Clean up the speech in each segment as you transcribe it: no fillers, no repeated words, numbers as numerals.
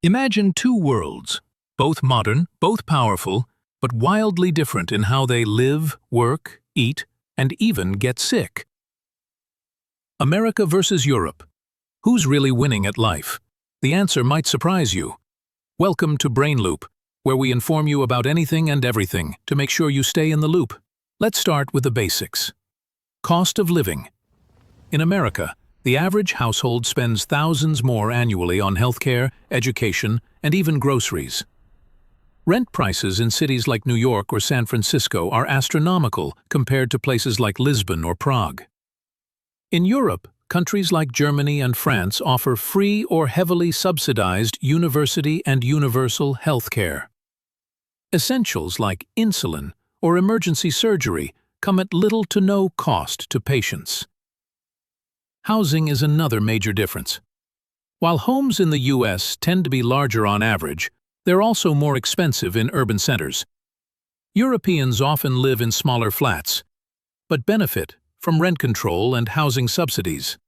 Imagine two worlds, both modern, both powerful, but wildly different in how they live, work, eat, and even get sick. America versus Europe. Who's really winning at life? The answer might surprise you. Welcome to Brain Loop, where we inform you about anything and everything to make sure you stay in the loop. Let's start with the basics. Cost of living. In America, the average household spends thousands more annually on healthcare, education, and even groceries. Rent prices in cities like New York or San Francisco are astronomical compared to places like Lisbon or Prague. In Europe, countries like Germany and France offer free or heavily subsidized university and universal healthcare. Essentials like insulin or emergency surgery come at little to no cost to patients. Housing is another major difference. While homes in the U.S. tend to be larger on average, they're also more expensive in urban centers. Europeans often live in smaller flats, but benefit from rent control and housing subsidies.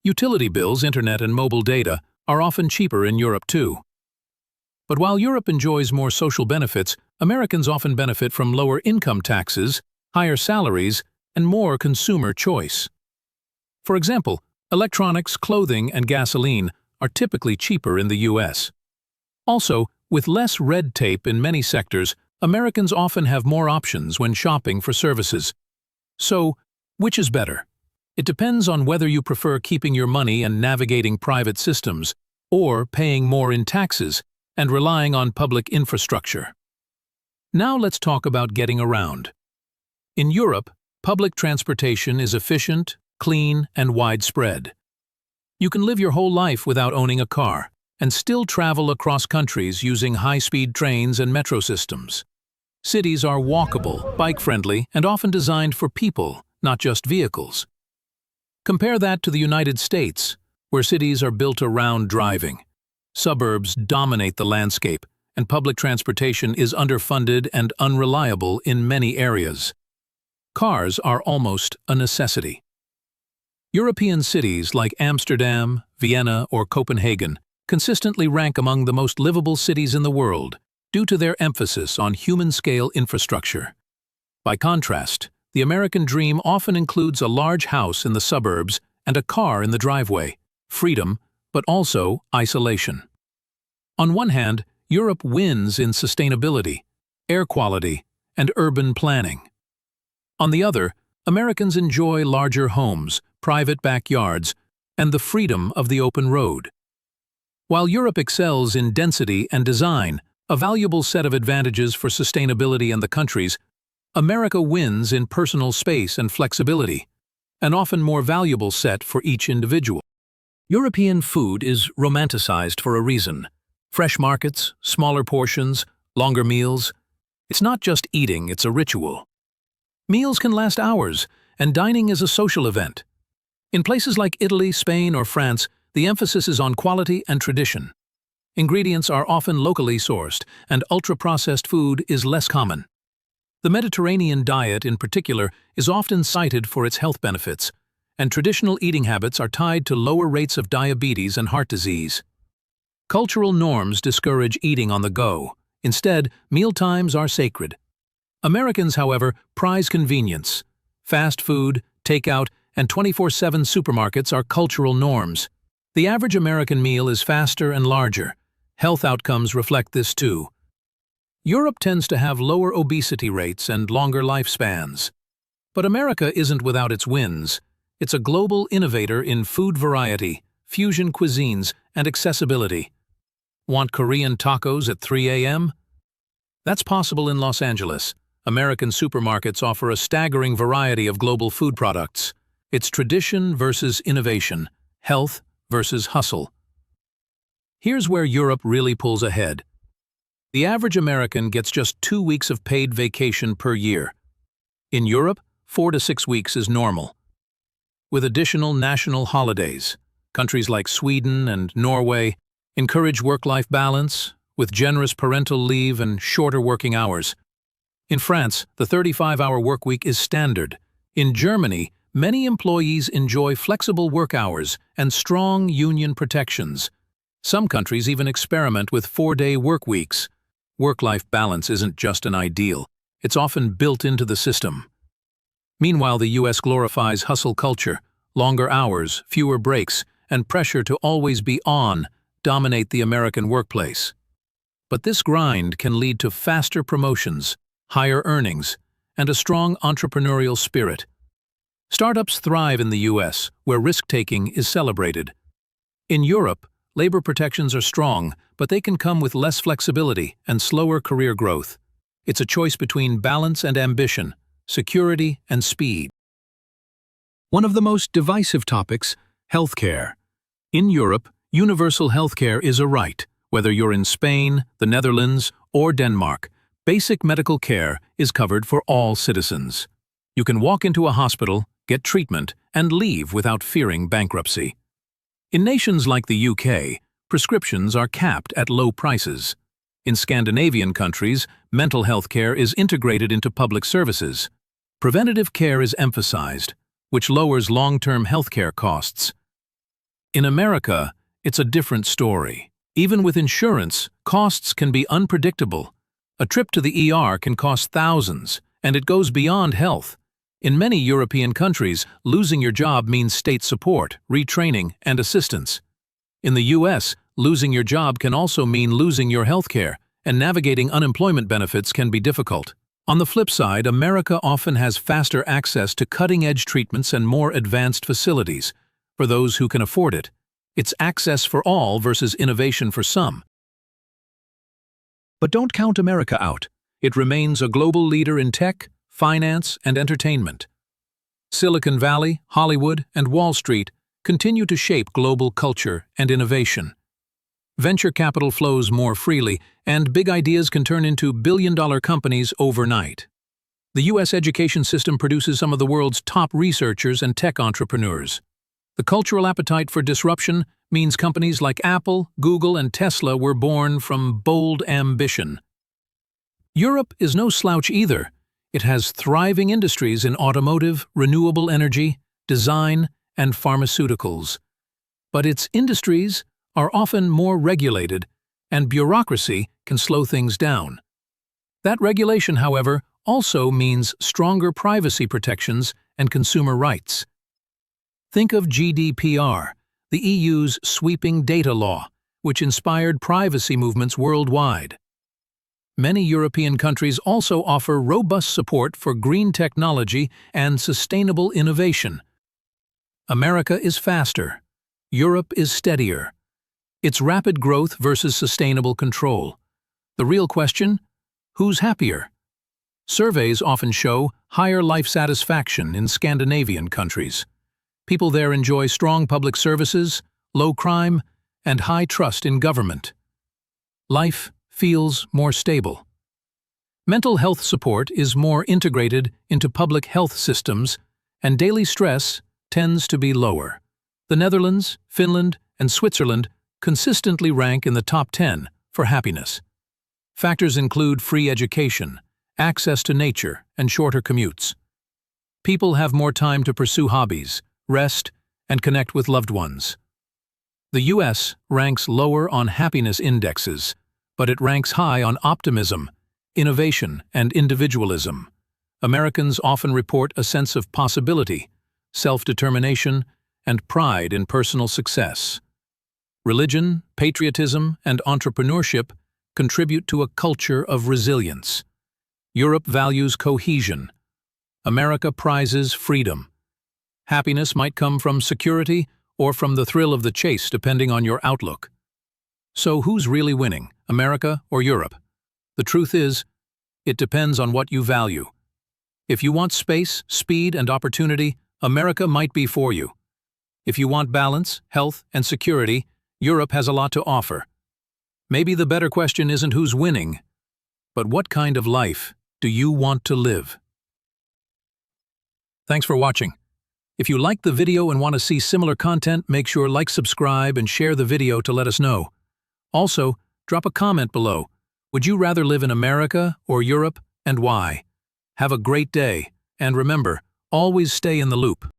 Utility bills, internet, and mobile data are often cheaper in Europe too. But while Europe enjoys more social benefits, Americans often benefit from lower income taxes, higher salaries, and more consumer choice. For example, electronics, clothing, and gasoline are typically cheaper in the U.S. Also, with less red tape in many sectors, Americans often have more options when shopping for services. So, which is better? It depends on whether you prefer keeping your money and navigating private systems, or paying more in taxes and relying on public infrastructure. Now let's talk about getting around. In Europe, public transportation is efficient, clean, and widespread. You can live your whole life without owning a car, and still travel across countries using high-speed trains and metro systems. Cities are walkable, bike-friendly, and often designed for people, not just vehicles. Compare that to the United States, where cities are built around driving. Suburbs dominate the landscape, and public transportation is underfunded and unreliable in many areas. Cars are almost a necessity. European cities like Amsterdam, Vienna, or Copenhagen consistently rank among the most livable cities in the world due to their emphasis on human-scale infrastructure. By contrast, the American dream often includes a large house in the suburbs and a car in the driveway, freedom, but also isolation. On one hand, Europe wins in sustainability, air quality, and urban planning. On the other, Americans enjoy larger homes, private backyards, and the freedom of the open road. While Europe excels in density and design, a valuable set of advantages for sustainability and the countries, America wins in personal space and flexibility, an often more valuable set for each individual. European food is romanticized for a reason. Fresh markets, smaller portions, longer meals. It's not just eating, it's a ritual. Meals can last hours, and dining is a social event. In places like Italy, Spain, or France, the emphasis is on quality and tradition. Ingredients are often locally sourced, and ultra-processed food is less common. The Mediterranean diet, in particular, is often cited for its health benefits, and traditional eating habits are tied to lower rates of diabetes and heart disease. Cultural norms discourage eating on the go. Instead, mealtimes are sacred. Americans, however, prize convenience. Fast food, takeout, and 24/7 supermarkets are cultural norms. The average American meal is faster and larger. Health outcomes reflect this too. Europe tends to have lower obesity rates and longer lifespans. But America isn't without its wins. It's a global innovator in food variety, fusion cuisines, and accessibility. Want Korean tacos at 3 a.m.? That's possible in Los Angeles. American supermarkets offer a staggering variety of global food products. It's tradition versus innovation, health versus hustle. Here's where Europe really pulls ahead. The average American gets just 2 weeks of paid vacation per year. In Europe, 4 to 6 weeks is normal. With additional national holidays, countries like Sweden and Norway encourage work-life balance, with generous parental leave and shorter working hours. In France, the 35-hour workweek is standard. In Germany, many employees enjoy flexible work hours and strong union protections. Some countries even experiment with 4-day work weeks. Work-life balance isn't just an ideal, it's often built into the system. Meanwhile, the US glorifies hustle culture. Longer hours, fewer breaks, and pressure to always be on dominate the American workplace. But this grind can lead to faster promotions, higher earnings, and a strong entrepreneurial spirit. Startups thrive in the US, where risk-taking is celebrated. In Europe, labor protections are strong, but they can come with less flexibility and slower career growth. It's a choice between balance and ambition, security and speed. One of the most divisive topics, healthcare. In Europe, universal healthcare is a right. Whether you're in Spain, the Netherlands, or Denmark, basic medical care is covered for all citizens. You can walk into a hospital, get treatment, and leave without fearing bankruptcy. In nations like the UK, prescriptions are capped at low prices. In Scandinavian countries, mental health care is integrated into public services. Preventative care is emphasized, which lowers long-term healthcare costs. In America, it's a different story. Even with insurance, costs can be unpredictable. A trip to the ER can cost thousands, and it goes beyond health. In many European countries, losing your job means state support, retraining, and assistance. In the US, losing your job can also mean losing your healthcare, and navigating unemployment benefits can be difficult. On the flip side, America often has faster access to cutting-edge treatments and more advanced facilities. For those who can afford it, it's access for all versus innovation for some. But don't count America out. It remains a global leader in tech, finance, and entertainment. Silicon Valley, Hollywood, and Wall Street continue to shape global culture and innovation. Venture capital flows more freely, and big ideas can turn into billion-dollar companies overnight. The US education system produces some of the world's top researchers and tech entrepreneurs. The cultural appetite for disruption means companies like Apple, Google, and Tesla were born from bold ambition. Europe is no slouch either. It has thriving industries in automotive, renewable energy, design, and pharmaceuticals. But its industries are often more regulated, and bureaucracy can slow things down. That regulation, however, also means stronger privacy protections and consumer rights. Think of GDPR, the EU's sweeping data law, which inspired privacy movements worldwide. Many European countries also offer robust support for green technology and sustainable innovation. America is faster. Europe is steadier. It's rapid growth versus sustainable control. The real question? Who's happier? Surveys often show higher life satisfaction in Scandinavian countries. People there enjoy strong public services, low crime, and high trust in government. Life feels more stable. Mental health support is more integrated into public health systems, and daily stress tends to be lower. The Netherlands, Finland, and Switzerland consistently rank in the top 10 for happiness. Factors include free education, access to nature, and shorter commutes. People have more time to pursue hobbies, rest, and connect with loved ones. The US ranks lower on happiness indexes, but it ranks high on optimism, innovation, and individualism. Americans often report a sense of possibility, self-determination, and pride in personal success. Religion, patriotism, and entrepreneurship contribute to a culture of resilience. Europe values cohesion. America prizes freedom. Happiness might come from security or from the thrill of the chase, depending on your outlook. So who's really winning, America or Europe? The truth is, it depends on what you value. If you want space, speed, and opportunity, America might be for you. If you want balance, health, and security, Europe has a lot to offer. Maybe the better question isn't who's winning, but what kind of life do you want to live? Thanks for watching. If you liked the video and want to see similar content, make sure to like, subscribe, and share the video to let us know. Also, drop a comment below. Would you rather live in America or Europe, and why? Have a great day, and remember, always stay in the loop.